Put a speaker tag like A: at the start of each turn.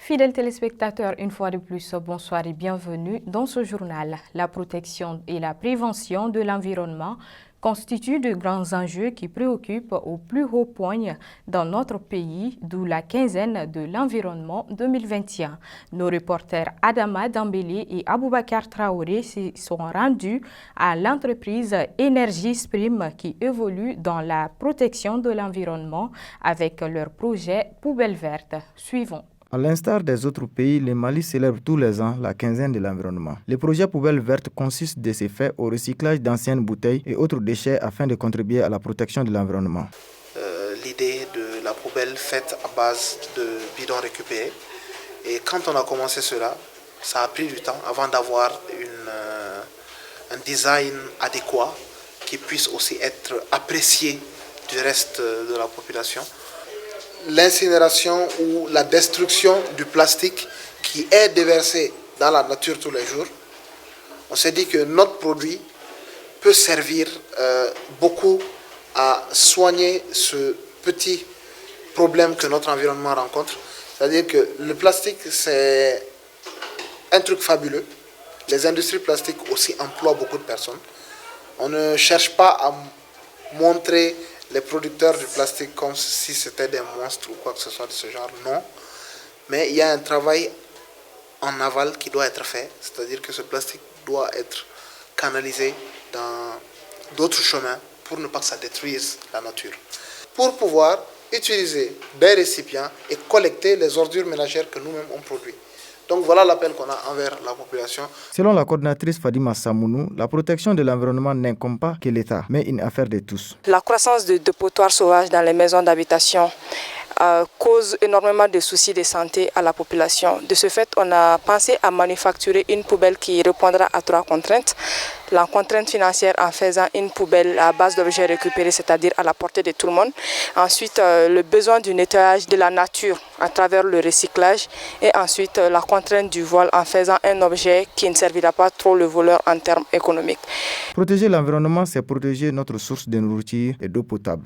A: Fidèles téléspectateurs, une fois de plus, bonsoir et bienvenue dans ce journal. La protection et la prévention de l'environnement constituent de grands enjeux qui préoccupent au plus haut point dans notre pays, d'où la quinzaine de l'environnement 2021. Nos reporters Adama Dambélé et Aboubakar Traoré se sont rendus à l'entreprise Energy-Sprim qui évolue dans la protection de l'environnement avec leur projet Poubelle verte. Suivons.
B: À l'instar des autres pays, le Mali célèbre tous les ans la quinzaine de l'environnement. Le projet Poubelle verte consiste de ces faits au recyclage d'anciennes bouteilles et autres déchets afin de contribuer à la protection de l'environnement.
C: L'idée de la poubelle faite à base de bidons récupérés. Et quand on a commencé cela, ça a pris du temps avant d'avoir un design adéquat qui puisse aussi être apprécié du reste de la population. L'incinération ou la destruction du plastique qui est déversé dans la nature tous les jours, on s'est dit que notre produit peut servir beaucoup à soigner ce petit problème que notre environnement rencontre. C'est-à-dire que le plastique, c'est un truc fabuleux. Les industries plastiques aussi emploient beaucoup de personnes. On ne cherche pas à montrer les producteurs du plastique comme si c'était des monstres ou quoi que ce soit de ce genre, non. Mais il y a un travail en aval qui doit être fait, c'est-à-dire que ce plastique doit être canalisé dans d'autres chemins pour ne pas que ça détruise la nature. Pour pouvoir utiliser des récipients et collecter les ordures ménagères que nous-mêmes on produit. Donc voilà l'appel qu'on a envers la population.
B: Selon la coordinatrice Fadima Samounou, la protection de l'environnement n'incombe pas que l'État, mais une affaire de tous.
D: La croissance de dépotoirs sauvages dans les maisons d'habitation cause énormément de soucis de santé à la population. De ce fait, on a pensé à manufacturer une poubelle qui répondra à 3 contraintes. La contrainte financière en faisant une poubelle à base d'objets récupérés, c'est-à-dire à la portée de tout le monde. Ensuite, le besoin du nettoyage de la nature à travers le recyclage. Et ensuite, la contrainte du vol en faisant un objet qui ne servira pas trop le voleur en termes économiques.
B: Protéger l'environnement, c'est protéger notre source de nourriture et d'eau potable.